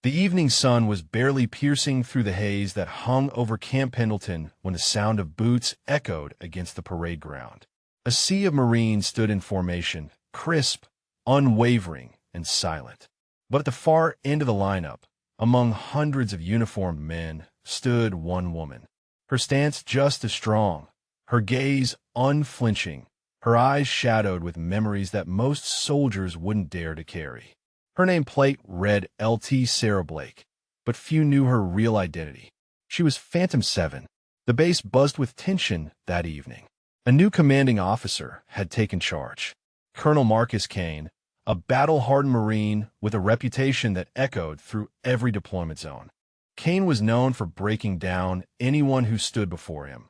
The evening sun was barely piercing through the haze that hung over Camp Pendleton when the sound of boots echoed against the parade ground. A sea of Marines stood in formation, crisp, unwavering, and silent. But at the far end of the lineup, among hundreds of uniformed men, stood one woman. Her stance just as strong, her gaze unflinching, her eyes shadowed with memories that most soldiers wouldn't dare to carry. Her nameplate read LT Sarah Blake, but few knew her real identity. She was Phantom 7. The base buzzed with tension that evening. A new commanding officer had taken charge. Colonel Marcus Kane, a battle-hardened Marine with a reputation that echoed through every deployment zone. Kane was known for breaking down anyone who stood before him,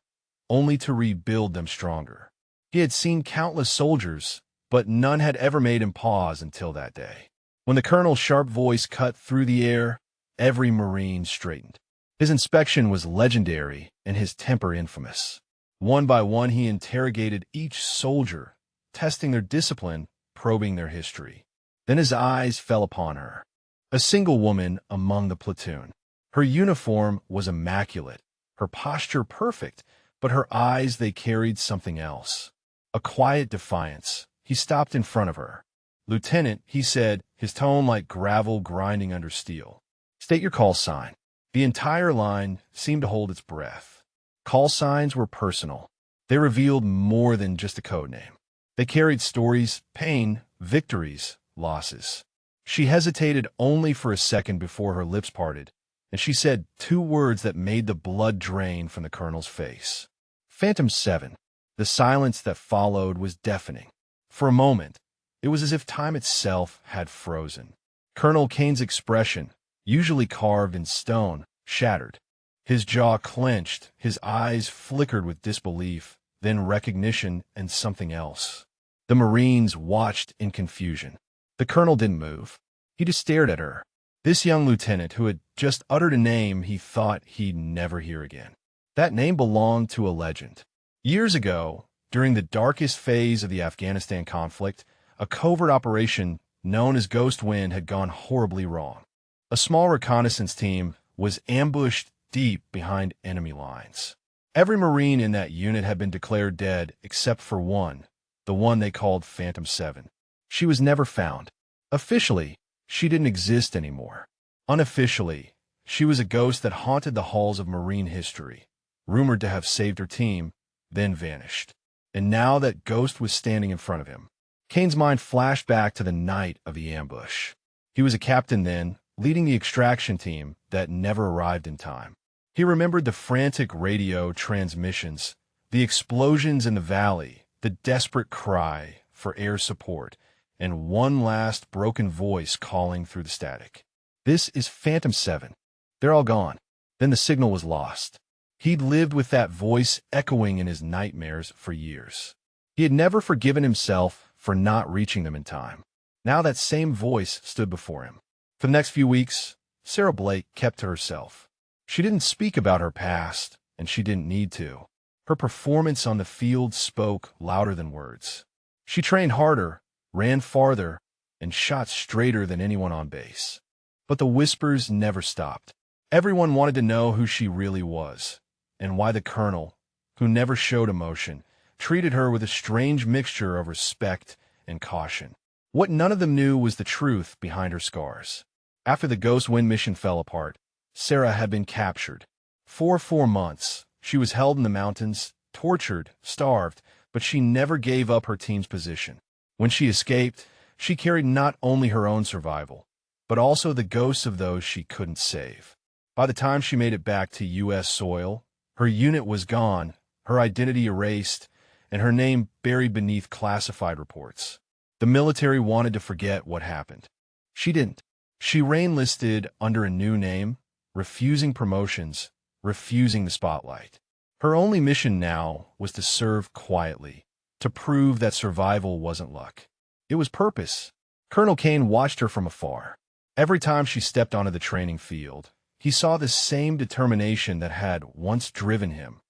only to rebuild them stronger. He had seen countless soldiers, but none had ever made him pause until that day. When the colonel's sharp voice cut through the air, every Marine straightened. His inspection was legendary and his temper infamous. One by one he interrogated each soldier, testing their discipline, probing their history. Then his eyes fell upon her, a single woman among the platoon. Her uniform was immaculate, her posture perfect, but her eyes, they carried something else. A quiet defiance. He stopped in front of her. "Lieutenant," he said, his tone like gravel grinding under steel. "State your call sign." The entire line seemed to hold its breath. Call signs were personal. They revealed more than just a code name. They carried stories, pain, victories, losses. She hesitated only for a second before her lips parted, and she said two words that made the blood drain from the colonel's face. Phantom 7. The silence that followed was deafening. For a moment, it was as if time itself had frozen. Colonel Kane's expression, usually carved in stone, shattered. His jaw clenched, his eyes flickered with disbelief, then recognition and something else. The Marines watched in confusion. The colonel didn't move. He just stared at her. This young lieutenant who had just uttered a name he thought he'd never hear again. That name belonged to a legend. Years ago, during the darkest phase of the Afghanistan conflict, a covert operation known as Ghost Wind had gone horribly wrong. A small reconnaissance team was ambushed deep behind enemy lines. Every Marine in that unit had been declared dead except for one, the one they called Phantom 7. She was never found. Officially, she didn't exist anymore. Unofficially, she was a ghost that haunted the halls of Marine history, rumored to have saved her team, then vanished. And now that ghost was standing in front of him. Kane's mind flashed back to the night of the ambush. He was a captain then, leading the extraction team that never arrived in time. He remembered the frantic radio transmissions, the explosions in the valley, the desperate cry for air support, and one last broken voice calling through the static. "This is Phantom 7. They're all gone." Then the signal was lost. He'd lived with that voice echoing in his nightmares for years. He had never forgiven himself for not reaching them in time. Now that same voice stood before him. For the next few weeks, Sarah Blake kept to herself. She didn't speak about her past, and she didn't need to. Her performance on the field spoke louder than words. She trained harder, ran farther, and shot straighter than anyone on base. But the whispers never stopped. Everyone wanted to know who she really was, and why the colonel, who never showed emotion, treated her with a strange mixture of respect and caution. What none of them knew was the truth behind her scars. After the Ghost Wind mission fell apart, Sarah had been captured. For 4 months, she was held in the mountains, tortured, starved, but she never gave up her team's position. When she escaped, she carried not only her own survival, but also the ghosts of those she couldn't save. By the time she made it back to U.S. soil, her unit was gone, her identity erased, and her name buried beneath classified reports. The military wanted to forget what happened. She didn't. She re-enlisted under a new name, refusing promotions, refusing the spotlight. Her only mission now was to serve quietly, to prove that survival wasn't luck. It was purpose. Colonel Kane watched her from afar. Every time she stepped onto the training field, he saw the same determination that had once driven him,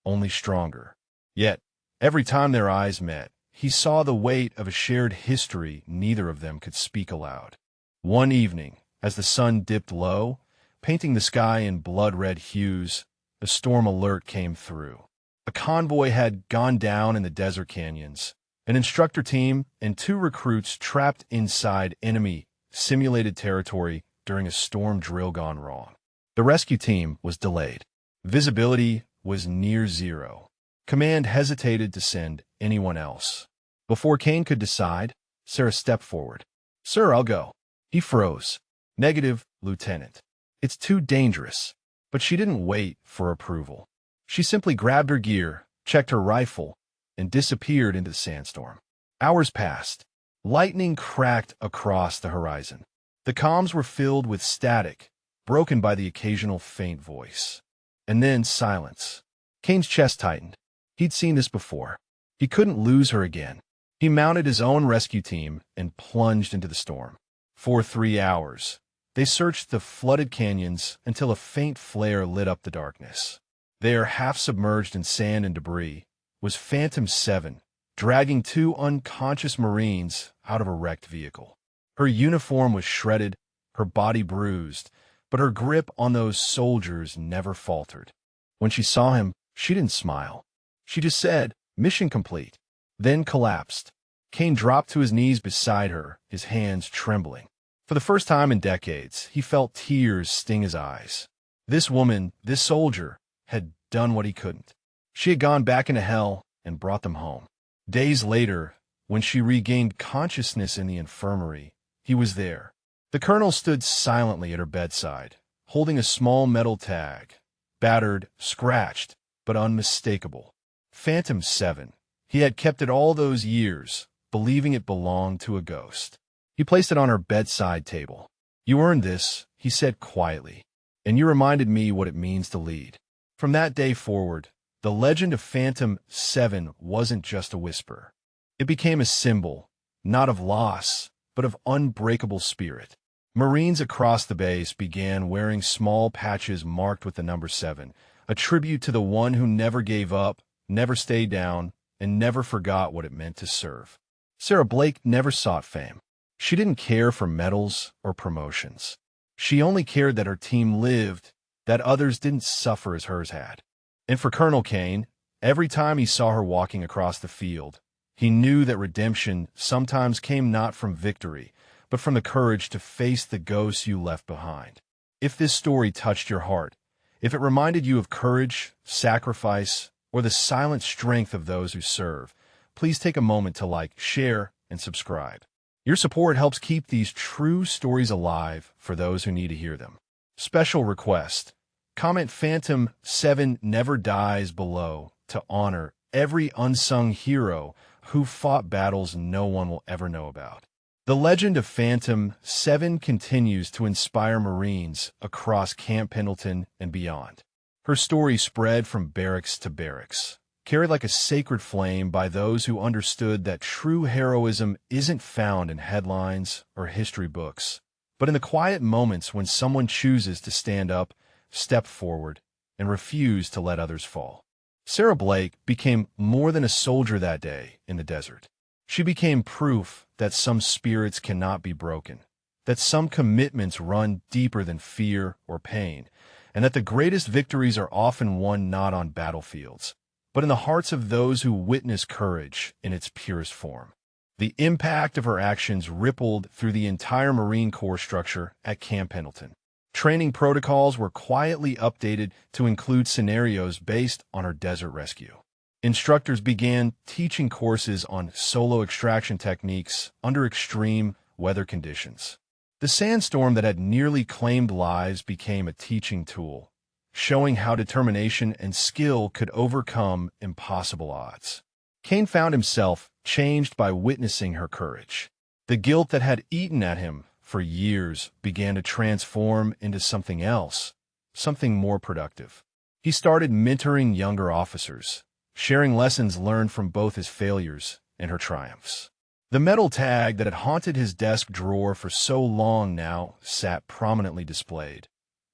only stronger. Yet, every time their eyes met, he saw the weight of a shared history neither of them could speak aloud. One evening, As the sun dipped low, painting the sky in blood-red hues, a storm alert came through. A convoy had gone down in the desert canyons. An instructor team and 2 recruits trapped inside enemy simulated territory during a storm drill gone wrong. The rescue team was delayed. Visibility was near zero. Command hesitated to send anyone else. Before Kane could decide, Sarah stepped forward. "Sir, I'll go." He froze. "Negative, Lieutenant. It's too dangerous." But she didn't wait for approval. She simply grabbed her gear, checked her rifle, and disappeared into the sandstorm. Hours passed. Lightning cracked across the horizon. The comms were filled with static, broken by the occasional faint voice. And then silence. Kane's chest tightened. He'd seen this before. He couldn't lose her again. He mounted his own rescue team and plunged into the storm. For 3 hours, they searched the flooded canyons until a faint flare lit up the darkness. There, half submerged in sand and debris, was Phantom 7, dragging 2 unconscious Marines out of a wrecked vehicle. Her uniform was shredded, her body bruised, but her grip on those soldiers never faltered. When she saw him, she didn't smile. She just said, "Mission complete," then collapsed. Kane dropped to his knees beside her, his hands trembling. For the first time in decades, he felt tears sting his eyes. This woman, this soldier, had done what he couldn't. She had gone back into hell and brought them home. Days later, when she regained consciousness in the infirmary, he was there. The colonel stood silently at her bedside, holding a small metal tag, battered, scratched, but unmistakable. Phantom 7. He had kept it all those years, believing it belonged to a ghost. He placed it on her bedside table. "You earned this," he said quietly, "and you reminded me what it means to lead." From that day forward, the legend of Phantom 7 wasn't just a whisper. It became a symbol, not of loss, but of unbreakable spirit. Marines across the base began wearing small patches marked with the number 7, a tribute to the one who never gave up, never stayed down, and never forgot what it meant to serve. Sarah Blake never sought fame. She didn't care for medals or promotions. She only cared that her team lived, that others didn't suffer as hers had. And for Colonel Kane, every time he saw her walking across the field, he knew that redemption sometimes came not from victory, but from the courage to face the ghosts you left behind. If this story touched your heart, if it reminded you of courage, sacrifice, or the silent strength of those who serve, please take a moment to like, share, and subscribe. Your support helps keep these true stories alive for those who need to hear them. Special request: comment Phantom 7 never dies below to honor every unsung hero who fought battles no one will ever know about. The legend of Phantom 7 continues to inspire Marines across Camp Pendleton and beyond. Her story spread from barracks to barracks, carried like a sacred flame by those who understood that true heroism isn't found in headlines or history books, but in the quiet moments when someone chooses to stand up, step forward, and refuse to let others fall. Sarah Blake became more than a soldier that day in the desert. She became proof that some spirits cannot be broken, that some commitments run deeper than fear or pain, and that the greatest victories are often won not on battlefields, but in the hearts of those who witness courage in its purest form. The impact of her actions rippled through the entire Marine Corps structure at Camp Pendleton. Training protocols were quietly updated to include scenarios based on her desert rescue. Instructors began teaching courses on solo extraction techniques under extreme weather conditions. The sandstorm that had nearly claimed lives became a teaching tool, showing how determination and skill could overcome impossible odds. Kane found himself changed by witnessing her courage. The guilt that had eaten at him for years began to transform into something else, something more productive. He started mentoring younger officers, sharing lessons learned from both his failures and her triumphs. The metal tag that had haunted his desk drawer for so long now sat prominently displayed,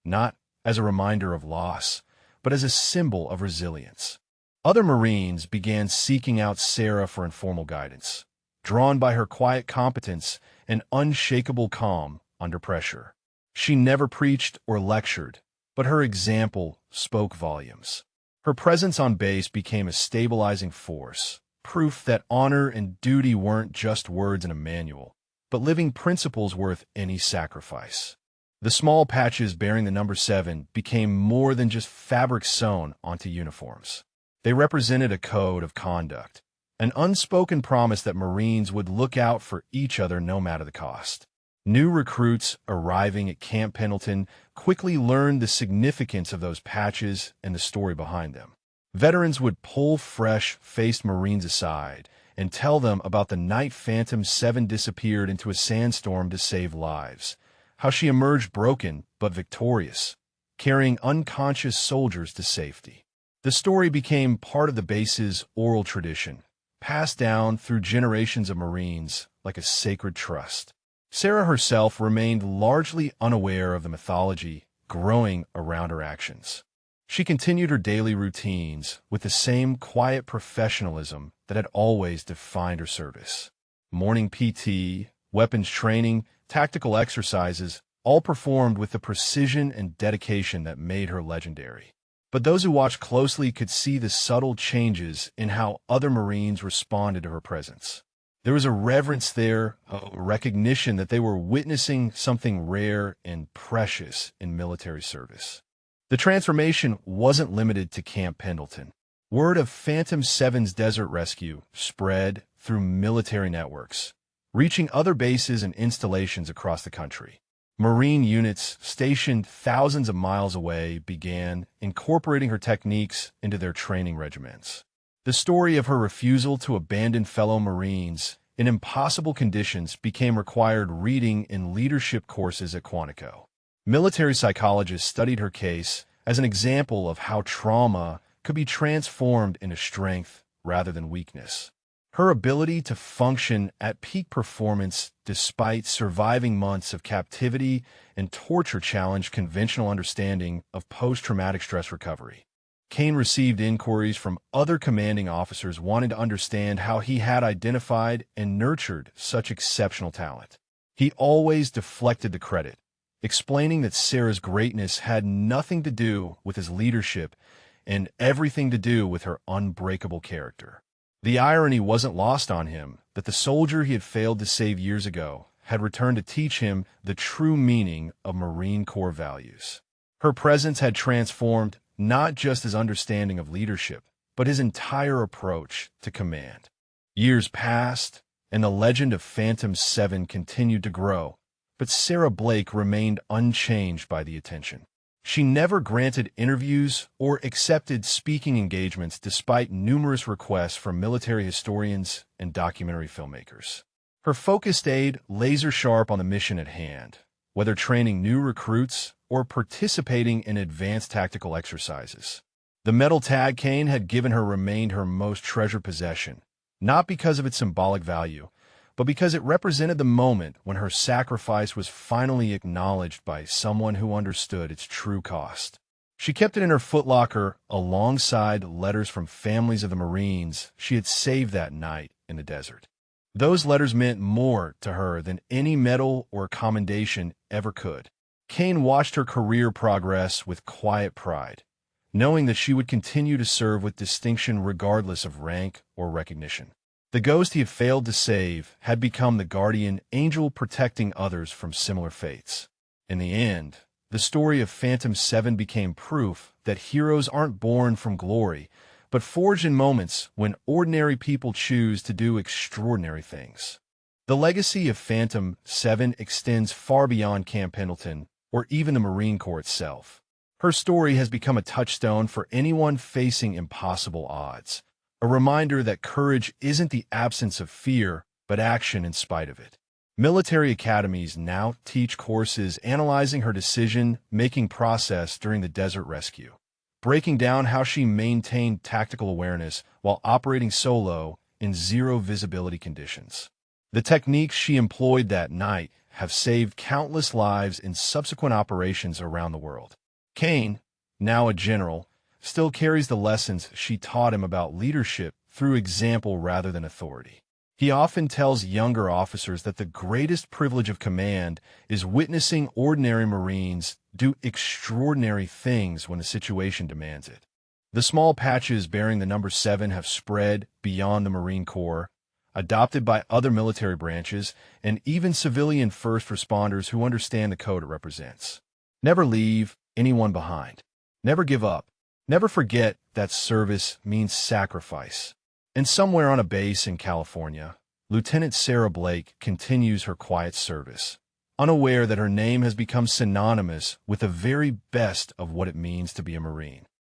not as a reminder of loss, but as a symbol of resilience. Other Marines began seeking out Sarah for informal guidance, drawn by her quiet competence and unshakable calm under pressure. She never preached or lectured, but her example spoke volumes. Her presence on base became a stabilizing force, proof that honor and duty weren't just words in a manual, but living principles worth any sacrifice. The small patches bearing the number 7 became more than just fabric sewn onto uniforms. They represented a code of conduct, an unspoken promise that Marines would look out for each other no matter the cost. New recruits arriving at Camp Pendleton quickly learned the significance of those patches and the story behind them. Veterans would pull fresh-faced Marines aside and tell them about the night Phantom 7 disappeared into a sandstorm to save lives, how she emerged broken but victorious, carrying unconscious soldiers to safety. The story became part of the base's oral tradition, passed down through generations of Marines like a sacred trust. Sarah herself remained largely unaware of the mythology growing around her actions. She continued her daily routines with the same quiet professionalism that had always defined her service. Morning PT, weapons training, tactical exercises, all performed with the precision and dedication that made her legendary. But those who watched closely could see the subtle changes in how other Marines responded to her presence. There was a reverence there, a recognition that they were witnessing something rare and precious in military service. The transformation wasn't limited to Camp Pendleton. Word of Phantom 7's desert rescue spread through military networks, reaching other bases and installations across the country. Marine units stationed thousands of miles away began incorporating her techniques into their training regiments. The story of her refusal to abandon fellow Marines in impossible conditions became required reading in leadership courses at Quantico. Military psychologists studied her case as an example of how trauma could be transformed into strength rather than weakness. Her ability to function at peak performance despite surviving months of captivity and torture challenged conventional understanding of post-traumatic stress recovery. Kane received inquiries from other commanding officers wanting to understand how he had identified and nurtured such exceptional talent. He always deflected the credit, explaining that Sarah's greatness had nothing to do with his leadership and everything to do with her unbreakable character. The irony wasn't lost on him that the soldier he had failed to save years ago had returned to teach him the true meaning of Marine Corps values. Her presence had transformed not just his understanding of leadership, but his entire approach to command. Years passed, and the legend of Phantom 7 continued to grow, but Sarah Blake remained unchanged by the attention. She never granted interviews or accepted speaking engagements despite numerous requests from military historians and documentary filmmakers. Her focus stayed laser-sharp on the mission at hand, whether training new recruits or participating in advanced tactical exercises. The metal tag Kane had given her remained her most treasured possession, not because of its symbolic value, but because it represented the moment when her sacrifice was finally acknowledged by someone who understood its true cost. She kept it in her footlocker alongside letters from families of the Marines she had saved that night in the desert. Those letters meant more to her than any medal or commendation ever could. Kane watched her career progress with quiet pride, knowing that she would continue to serve with distinction regardless of rank or recognition. The ghost he had failed to save had become the guardian angel protecting others from similar fates. In the end, the story of Phantom 7 became proof that heroes aren't born from glory, but forged in moments when ordinary people choose to do extraordinary things. The legacy of Phantom 7 extends far beyond Camp Pendleton or even the Marine Corps itself. Her story has become a touchstone for anyone facing impossible odds, a reminder that courage isn't the absence of fear, but action in spite of it. Military academies now teach courses analyzing her decision-making process during the desert rescue, breaking down how she maintained tactical awareness while operating solo in zero-visibility conditions. The techniques she employed that night have saved countless lives in subsequent operations around the world. Kane, now a general, still carries the lessons she taught him about leadership through example rather than authority. He often tells younger officers that the greatest privilege of command is witnessing ordinary Marines do extraordinary things when the situation demands it. The small patches bearing the number 7 have spread beyond the Marine Corps, adopted by other military branches, and even civilian first responders who understand the code it represents. Never leave anyone behind. Never give up. Never forget that service means sacrifice. And somewhere on a base in California, Lieutenant Sarah Blake continues her quiet service, unaware that her name has become synonymous with the very best of what it means to be a Marine.